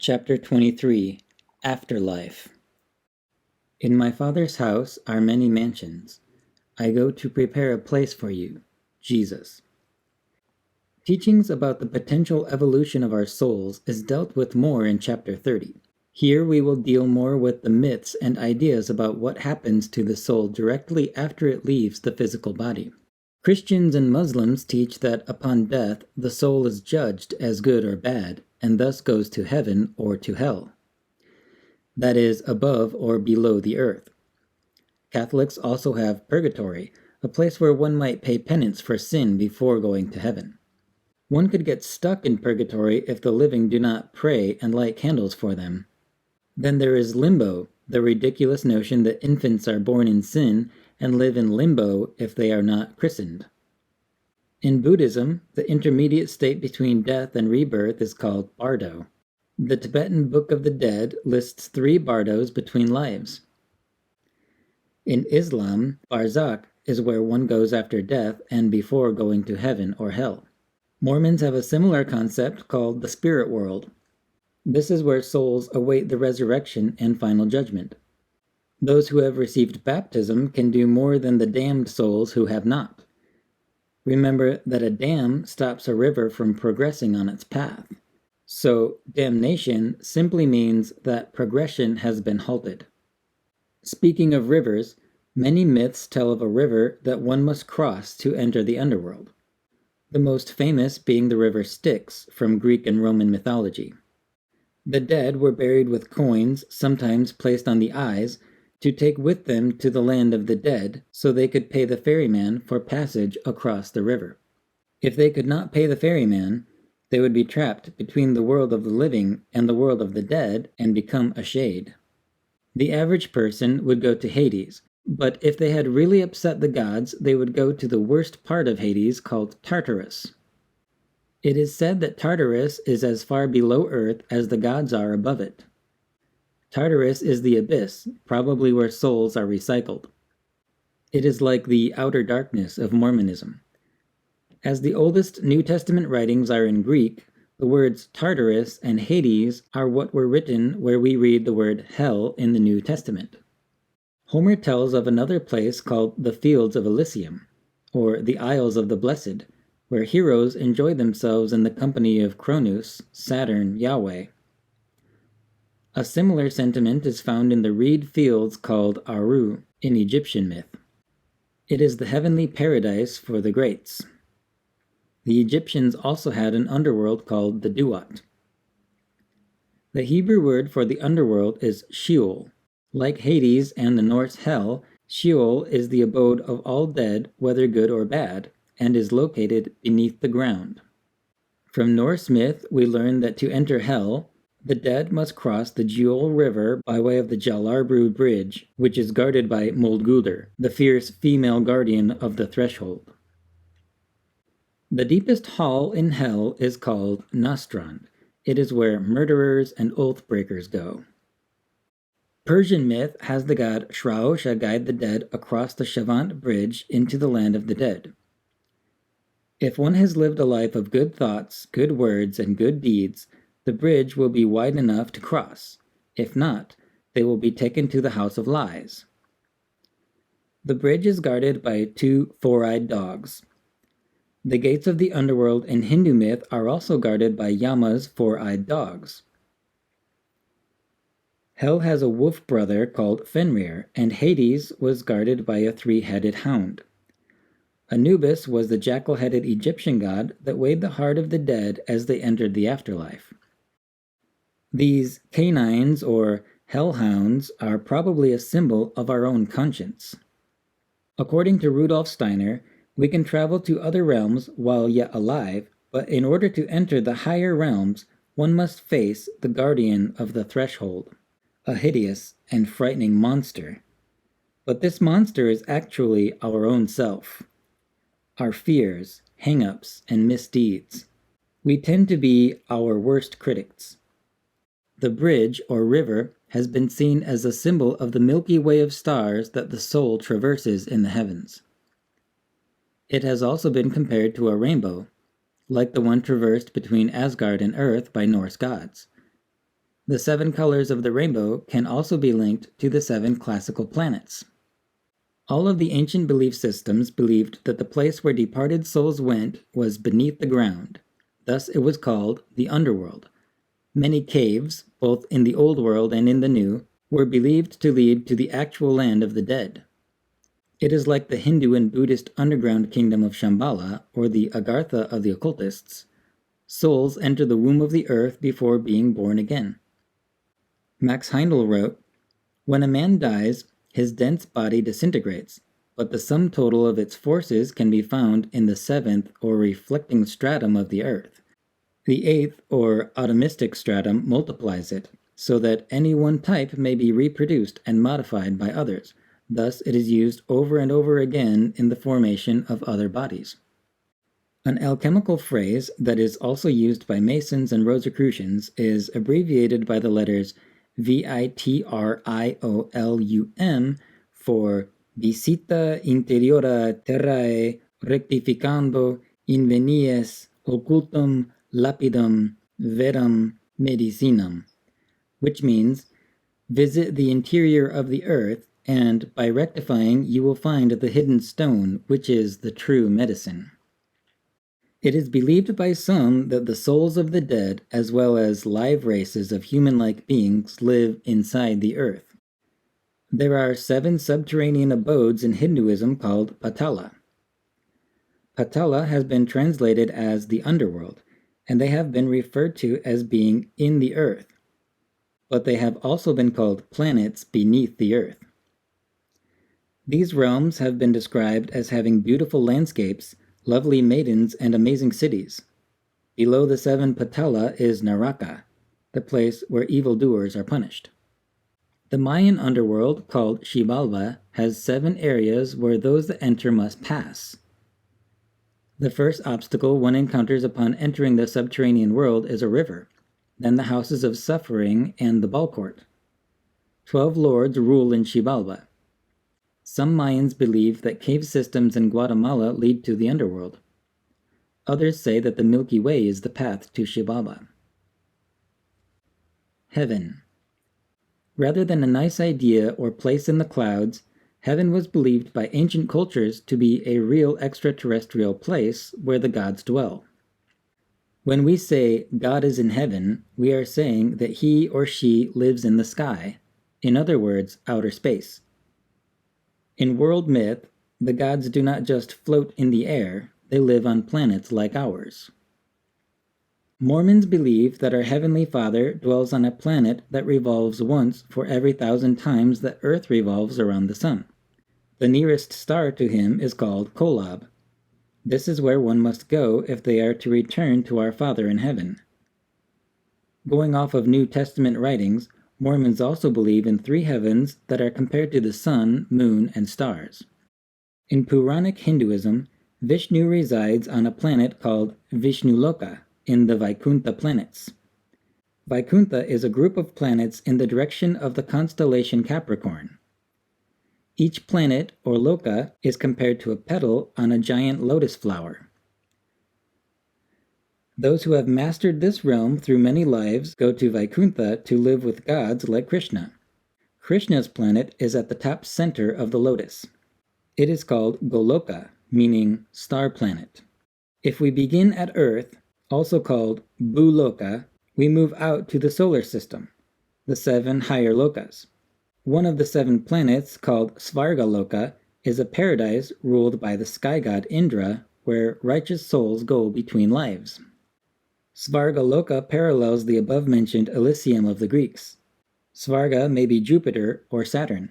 Chapter 23 Afterlife. In my Father's house are many mansions. I go to prepare a place for you. Jesus. Teachings about the potential evolution of our souls is dealt with more in Chapter 30. Here we will deal more with the myths and ideas about what happens to the soul directly after it leaves the physical body. Christians and Muslims teach that upon death the soul is judged as good or bad, and thus goes to heaven or to hell. That is, above or below the earth. Catholics also have purgatory, a place where one might pay penance for sin before going to heaven. One could get stuck in purgatory if the living do not pray and light candles for them. Then there is limbo, the ridiculous notion that infants are born in sin and live in limbo if they are not christened. In Buddhism, the intermediate state between death and rebirth is called bardo. The Tibetan Book of the Dead lists 3 bardos between lives. In Islam, barzakh is where one goes after death and before going to heaven or hell. Mormons have a similar concept called the spirit world. This is where souls await the resurrection and final judgment. Those who have received baptism can do more than the damned souls who have not. Remember that a dam stops a river from progressing on its path. So, damnation simply means that progression has been halted. Speaking of rivers, many myths tell of a river that one must cross to enter the underworld. The most famous being the river Styx from Greek and Roman mythology. The dead were buried with coins, sometimes placed on the eyes, to take with them to the land of the dead so they could pay the ferryman for passage across the river. If they could not pay the ferryman, they would be trapped between the world of the living and the world of the dead and become a shade. The average person would go to Hades, but if they had really upset the gods, they would go to the worst part of Hades called Tartarus. It is said that Tartarus is as far below Earth as the gods are above it. Tartarus is the abyss, probably where souls are recycled. It is like the outer darkness of Mormonism. As the oldest New Testament writings are in Greek, the words Tartarus and Hades are what were written where we read the word hell in the New Testament. Homer tells of another place called the Fields of Elysium, or the Isles of the Blessed, where heroes enjoy themselves in the company of Cronus, Saturn, Yahweh. A similar sentiment is found in the reed fields called Aru in Egyptian myth. It is the heavenly paradise for the greats. The Egyptians also had an underworld called the Duat. The Hebrew word for the underworld is Sheol. Like Hades and the Norse Hell, Sheol is the abode of all dead, whether good or bad, and is located beneath the ground. From Norse myth, we learn that to enter Hell, the dead must cross the Jewel River by way of the Jalarbru Bridge, which is guarded by Moldguldur, the fierce female guardian of the threshold. The deepest hall in Hell is called Nostrand. It is where murderers and oath-breakers go. Persian myth has the god Shraosha guide the dead across the Shavant Bridge into the land of the dead. If one has lived a life of good thoughts, good words, and good deeds, the bridge will be wide enough to cross. If not, they will be taken to the house of lies. The bridge is guarded by 2 four-eyed dogs. The gates of the underworld in Hindu myth are also guarded by Yama's 4-eyed dogs. Hell has a wolf brother called Fenrir, and Hades was guarded by a 3-headed hound. Anubis was the jackal-headed Egyptian god that weighed the heart of the dead as they entered the afterlife. These canines, or hellhounds, are probably a symbol of our own conscience. According to Rudolf Steiner, we can travel to other realms while yet alive, but in order to enter the higher realms, one must face the guardian of the threshold, a hideous and frightening monster. But this monster is actually our own self. Our fears, hang-ups, and misdeeds. We tend to be our worst critics. The bridge, or river, has been seen as a symbol of the Milky Way of stars that the soul traverses in the heavens. It has also been compared to a rainbow, like the one traversed between Asgard and Earth by Norse gods. The 7 colors of the rainbow can also be linked to the 7 classical planets. All of the ancient belief systems believed that the place where departed souls went was beneath the ground. Thus it was called the underworld. Many caves, both in the old world and in the new, were believed to lead to the actual land of the dead. It is like the Hindu and Buddhist underground kingdom of Shambhala, or the Agartha of the occultists. Souls enter the womb of the earth before being born again. Max Heindel wrote, "When a man dies, his dense body disintegrates, but the sum total of its forces can be found in the 7th or reflecting stratum of the earth. The 8th or atomistic stratum multiplies it, so that any one type may be reproduced and modified by others. Thus it is used over and over again in the formation of other bodies." An alchemical phrase that is also used by Masons and Rosicrucians is abbreviated by the letters VITRIOLUM for Visita Interiora Terrae Rectificando Invenies Occultum Lapidum Verum Medicinam, which means, visit the interior of the earth, and by rectifying you will find the hidden stone, which is the true medicine. It is believed by some that the souls of the dead, as well as live races of human-like beings, live inside the earth. There are 7 subterranean abodes in Hinduism called Patala. Patala has been translated as the underworld, and they have been referred to as being in the earth, but they have also been called planets beneath the earth. These realms have been described as having beautiful landscapes, lovely maidens, and amazing cities. Below the 7 Patala is Naraka, the place where evildoers are punished. The Mayan underworld, called Xibalba, has 7 areas where those that enter must pass. The first obstacle one encounters upon entering the subterranean world is a river, then the houses of suffering and the ball court. 12 lords rule in Xibalba. Some Mayans believe that cave systems in Guatemala lead to the underworld. Others say that the Milky Way is the path to Xibalba. Heaven. Rather than a nice idea or place in the clouds, heaven was believed by ancient cultures to be a real extraterrestrial place where the gods dwell. When we say God is in heaven, we are saying that he or she lives in the sky, in other words, outer space. In world myth, the gods do not just float in the air, they live on planets like ours. Mormons believe that our Heavenly Father dwells on a planet that revolves once for every 1,000 times that Earth revolves around the Sun. The nearest star to him is called Kolob. This is where one must go if they are to return to our Father in heaven. Going off of New Testament writings, Mormons also believe in 3 heavens that are compared to the sun, moon, and stars. In Puranic Hinduism, Vishnu resides on a planet called Vishnuloka in the Vaikuntha planets. Vaikuntha is a group of planets in the direction of the constellation Capricorn. Each planet, or loka, is compared to a petal on a giant lotus flower. Those who have mastered this realm through many lives go to Vaikuntha to live with gods like Krishna. Krishna's planet is at the top center of the lotus. It is called Goloka, meaning star planet. If we begin at Earth, also called Bhuloka, we move out to the solar system, the 7 higher lokas. One of the 7 planets, called Svargaloka, is a paradise ruled by the sky god Indra, where righteous souls go between lives. Svargaloka parallels the above-mentioned Elysium of the Greeks. Svarga may be Jupiter or Saturn.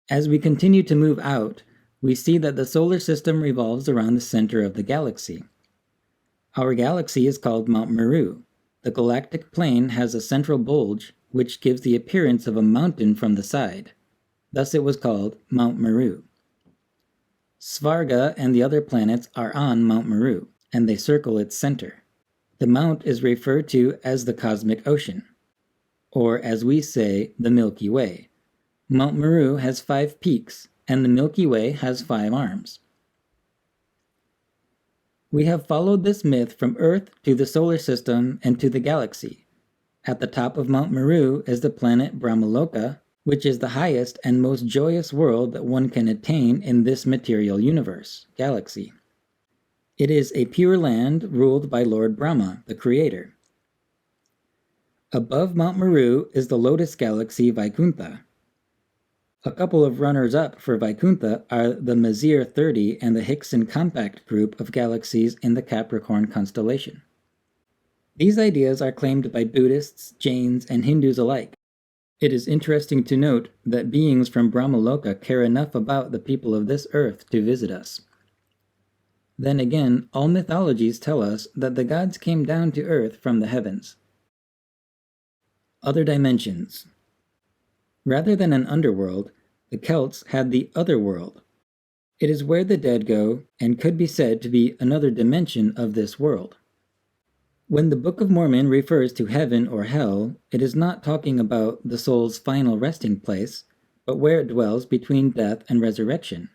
As we continue to move out, we see that the solar system revolves around the center of the galaxy. Our galaxy is called Mount Meru. The galactic plane has a central bulge, which gives the appearance of a mountain from the side. Thus it was called Mount Meru. Svarga and the other planets are on Mount Meru, and they circle its center. The mount is referred to as the cosmic ocean, or as we say, the Milky Way. Mount Meru has 5 peaks, and the Milky Way has 5 arms. We have followed this myth from Earth to the solar system and to the galaxy. At the top of Mount Meru is the planet Brahmaloka, which is the highest and most joyous world that one can attain in this material universe, galaxy. It is a pure land ruled by Lord Brahma, the creator. Above Mount Meru is the Lotus Galaxy Vaikuntha. A couple of runners-up for Vaikuntha are the Messier 30 and the Hickson Compact group of galaxies in the Capricorn constellation. These ideas are claimed by Buddhists, Jains, and Hindus alike. It is interesting to note that beings from Brahmaloka care enough about the people of this earth to visit us. Then again, all mythologies tell us that the gods came down to earth from the heavens. Other dimensions. Rather than an underworld, the Celts had the other world. It is where the dead go and could be said to be another dimension of this world. When the Book of Mormon refers to heaven or hell, it is not talking about the soul's final resting place, but where it dwells between death and resurrection.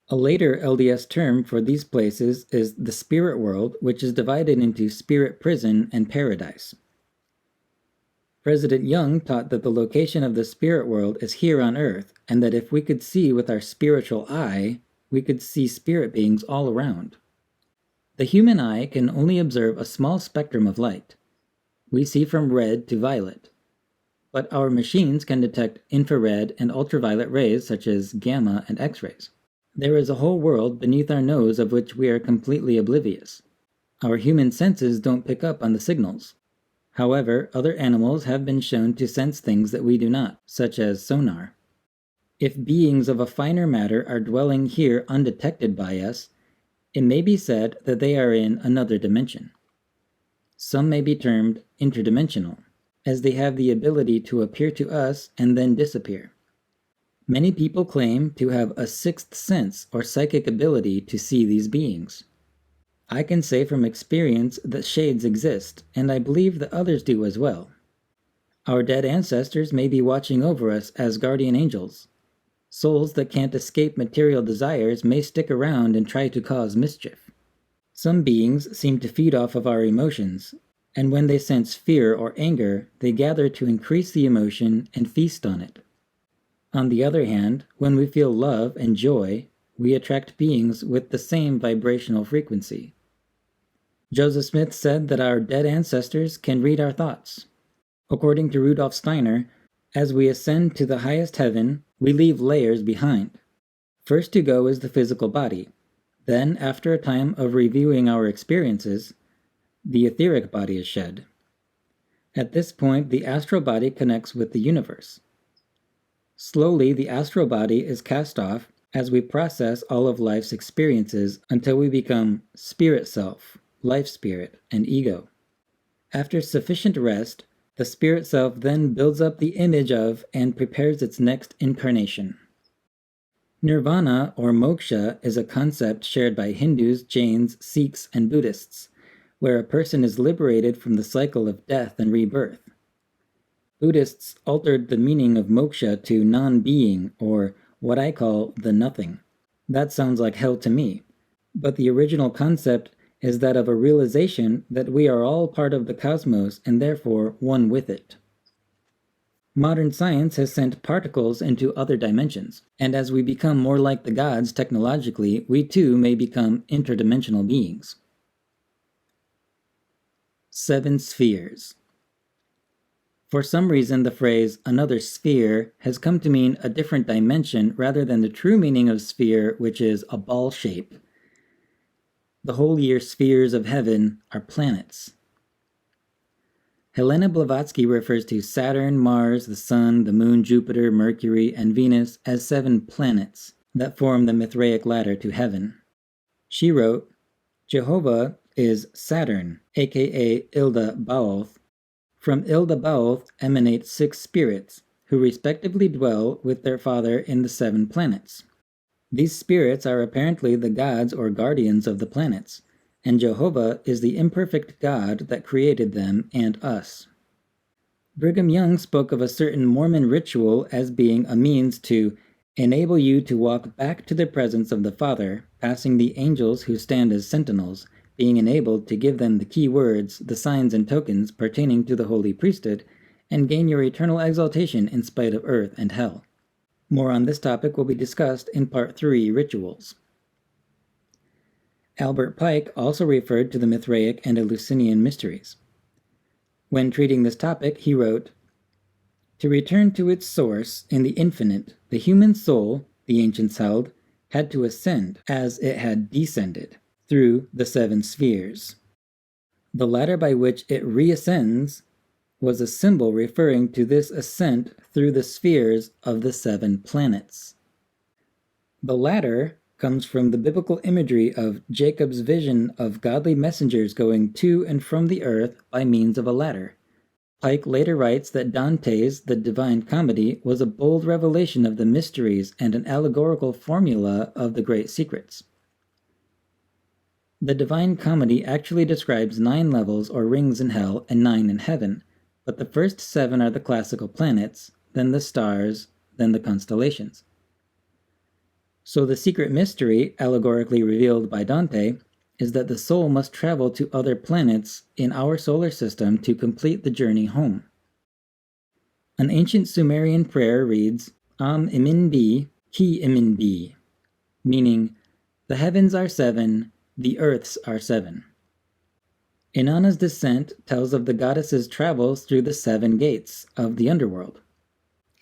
A later LDS term for these places is the spirit world, which is divided into spirit prison and paradise. President Young taught that the location of the spirit world is here on earth, and that if we could see with our spiritual eye, we could see spirit beings all around. The human eye can only observe a small spectrum of light. We see from red to violet. But our machines can detect infrared and ultraviolet rays such as gamma and X-rays. There is a whole world beneath our nose of which we are completely oblivious. Our human senses don't pick up on the signals. However, other animals have been shown to sense things that we do not, such as sonar. If beings of a finer matter are dwelling here undetected by us, it may be said that they are in another dimension. Some may be termed interdimensional, as they have the ability to appear to us and then disappear. Many people claim to have a sixth sense or psychic ability to see these beings. I can say from experience that shades exist, and I believe that others do as well. Our dead ancestors may be watching over us as guardian angels. Souls that can't escape material desires may stick around and try to cause mischief. Some beings seem to feed off of our emotions, and when they sense fear or anger, they gather to increase the emotion and feast on it. On the other hand, when we feel love and joy, we attract beings with the same vibrational frequency. Joseph Smith said that our dead ancestors can read our thoughts. According to Rudolf Steiner, as we ascend to the highest heaven, we leave layers behind. First to go is the physical body. Then, after a time of reviewing our experiences, the etheric body is shed. At this point, the astral body connects with the universe. Slowly, the astral body is cast off as we process all of life's experiences until we become spirit self, life spirit, and ego. After sufficient rest, the spirit self then builds up the image of and prepares its next incarnation. Nirvana or moksha is a concept shared by Hindus, Jains, Sikhs, and Buddhists, where a person is liberated from the cycle of death and rebirth. Buddhists altered the meaning of moksha to non-being, or what I call the nothing. That sounds like hell to me, but the original concept is that of a realization that we are all part of the cosmos and therefore one with it. Modern science has sent particles into other dimensions, and as we become more like the gods technologically, we too may become interdimensional beings. 7 spheres. For some reason, the phrase another sphere has come to mean a different dimension rather than the true meaning of sphere, which is a ball shape. The whole year spheres of heaven are planets. Helena Blavatsky refers to Saturn, Mars, the Sun, the Moon, Jupiter, Mercury, and Venus as 7 planets that form the Mithraic ladder to heaven. She wrote, Jehovah is Saturn, aka Ilda Baoth. From Ilda Baoth emanate 6 spirits, who respectively dwell with their father in the 7 planets. These spirits are apparently the gods or guardians of the planets, and Jehovah is the imperfect God that created them and us. Brigham Young spoke of a certain Mormon ritual as being a means to enable you to walk back to the presence of the Father, passing the angels who stand as sentinels, being enabled to give them the key words, the signs and tokens pertaining to the holy priesthood, and gain your eternal exaltation in spite of earth and hell. More on this topic will be discussed in Part 3, Rituals. Albert Pike also referred to the Mithraic and Eleusinian mysteries. When treating this topic, he wrote, "To return to its source in the infinite, the human soul, the ancients held, had to ascend as it had descended through the 7 spheres. The ladder by which it reascends was a symbol referring to this ascent through the spheres of the 7 planets. The ladder comes from the biblical imagery of Jacob's vision of godly messengers going to and from the earth by means of a ladder. Pike later writes that Dante's The Divine Comedy was a bold revelation of the mysteries and an allegorical formula of the great secrets. The Divine Comedy actually describes 9 levels or rings in hell and 9 in heaven, but the first 7 are the classical planets, then the stars, then the constellations. So the secret mystery, allegorically revealed by Dante, is that the soul must travel to other planets in our solar system to complete the journey home. An ancient Sumerian prayer reads, Am imin bi, ki imin bi, meaning, the heavens are 7, the earths are 7. Inanna's descent tells of the goddess's travels through the 7 gates of the underworld.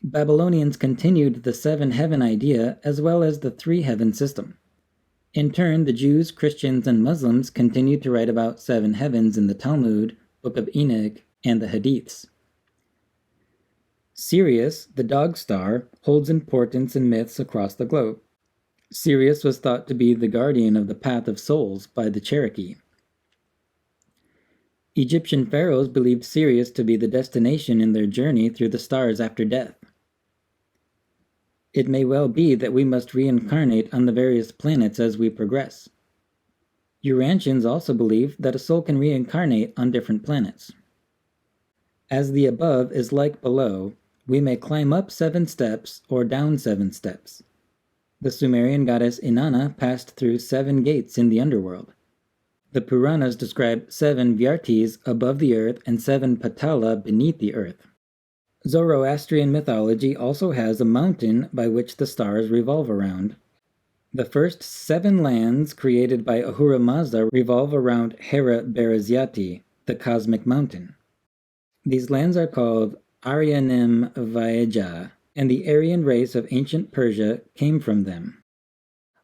Babylonians continued the 7 heaven idea as well as the 3 heaven system. In turn, the Jews, Christians, and Muslims continued to write about 7 heavens in the Talmud, Book of Enoch, and the Hadiths. Sirius, the dog star, holds importance in myths across the globe. Sirius was thought to be the guardian of the path of souls by the Cherokee. Egyptian pharaohs believed Sirius to be the destination in their journey through the stars after death. It may well be that we must reincarnate on the various planets as we progress. Urantians also believe that a soul can reincarnate on different planets. As the above is like below, we may climb up 7 steps or down 7 steps. The Sumerian goddess Inanna passed through 7 gates in the underworld. The Puranas describe 7 Vyartis above the earth and 7 Patala beneath the earth. Zoroastrian mythology also has a mountain by which the stars revolve around. The first 7 lands created by Ahura Mazda revolve around Hera Beraziati, the cosmic mountain. These lands are called Aryanim Vaeja, and the Aryan race of ancient Persia came from them.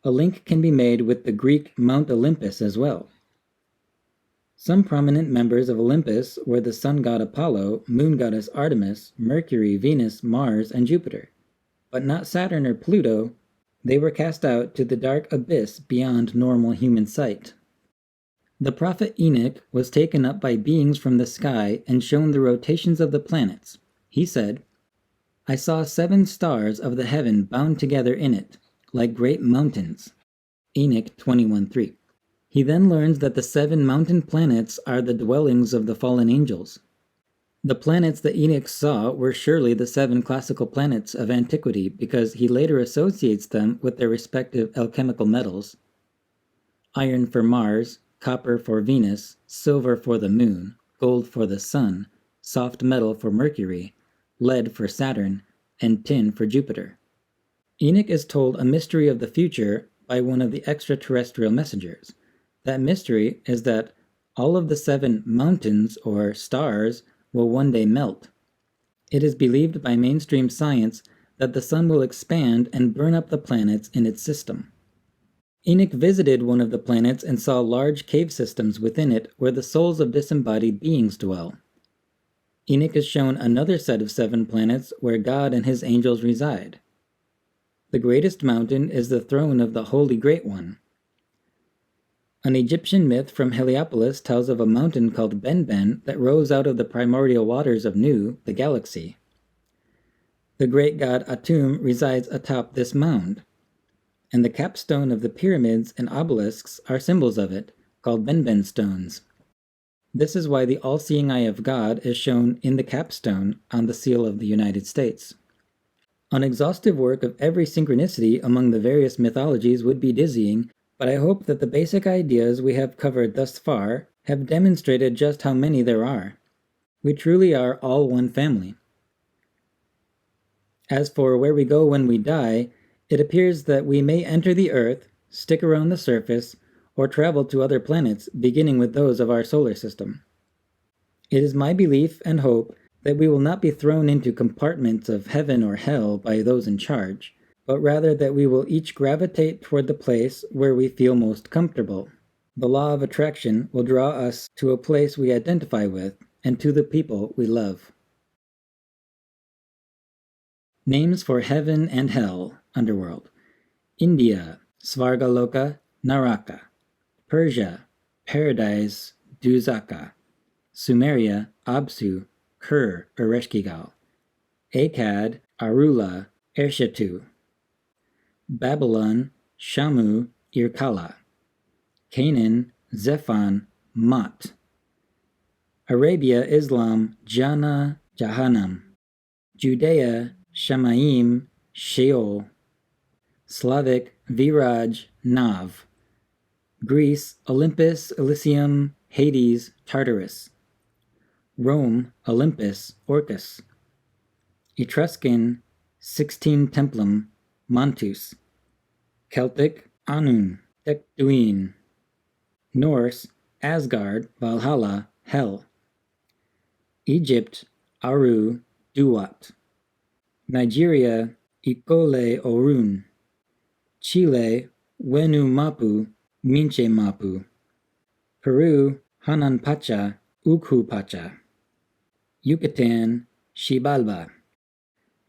A link can be made with the Greek Mount Olympus as well. Some prominent members of Olympus were the sun god Apollo, moon goddess Artemis, Mercury, Venus, Mars, and Jupiter. But not Saturn or Pluto. They were cast out to the dark abyss beyond normal human sight. The prophet Enoch was taken up by beings from the sky and shown the rotations of the planets. He said, I saw 7 stars of the heaven bound together in it, like great mountains. Enoch 21:3. He then learns that the 7 mountain planets are the dwellings of the fallen angels. The planets that Enoch saw were surely the 7 classical planets of antiquity because he later associates them with their respective alchemical metals. Iron for Mars, copper for Venus, silver for the moon, gold for the sun, soft metal for Mercury, lead for Saturn, and tin for Jupiter. Enoch is told a mystery of the future by one of the extraterrestrial messengers. That mystery is that all of the 7 mountains, or stars, will one day melt. It is believed by mainstream science that the sun will expand and burn up the planets in its system. Enoch visited one of the planets and saw large cave systems within it where the souls of disembodied beings dwell. Enoch is shown another set of 7 planets where God and his angels reside. The greatest mountain is the throne of the Holy Great One. An Egyptian myth from Heliopolis tells of a mountain called Benben that rose out of the primordial waters of Nu, the galaxy. The great god Atum resides atop this mound, and the capstone of the pyramids and obelisks are symbols of it, called Benben stones. This is why the all-seeing eye of God is shown in the capstone on the seal of the United States. An exhaustive work of every synchronicity among the various mythologies would be dizzying, but I hope that the basic ideas we have covered thus far have demonstrated just how many there are. We truly are all one family. As for where we go when we die, it appears that we may enter the Earth, stick around the surface, or travel to other planets, beginning with those of our solar system. It is my belief and hope that we will not be thrown into compartments of heaven or hell by those in charge, but rather that we will each gravitate toward the place where we feel most comfortable. The law of attraction will draw us to a place we identify with and to the people we love. Names for heaven and hell, underworld. India, Svargaloka, Naraka. Persia, Paradise, Duzaka. Sumeria, Absu, Kur, Ereshkigal. Akkad, Arula, Ershetu. Babylon, Shamu, Irkala. Canaan, Zephon, Mat. Arabia, Islam, Jannah, Jahannam. Judea, Shamaim, Sheol. Slavic, Viraj, Nav. Greece, Olympus, Elysium, Hades, Tartarus. Rome, Olympus, Orcus. Etruscan, Sixtine Templum, Montus. Celtic, Anun, Tecduin. Norse, Asgard, Valhalla, Hell. Egypt, Aru, Duat. Nigeria, Ikole Orun. Chile, Wenu Mapu, Minche Mapu. Peru, Hanan Pacha, Ukhu Pacha. Yucatan, Xibalba.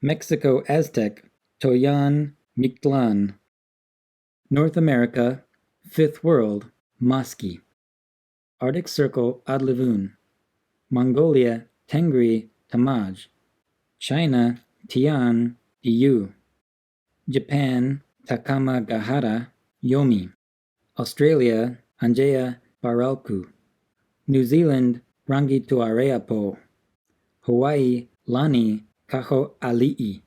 Mexico Aztec, Toyan, Mictlan. North America, Fifth World, Maski. Arctic Circle, Adlivun. Mongolia, Tengri, Tamaj. China, Tian, Diyu. Japan, Takamagahara, Yomi. Australia, Anjaya, Baralku. New Zealand, Rangituareapo. Hawaii, Lani, Kaho'ali'i.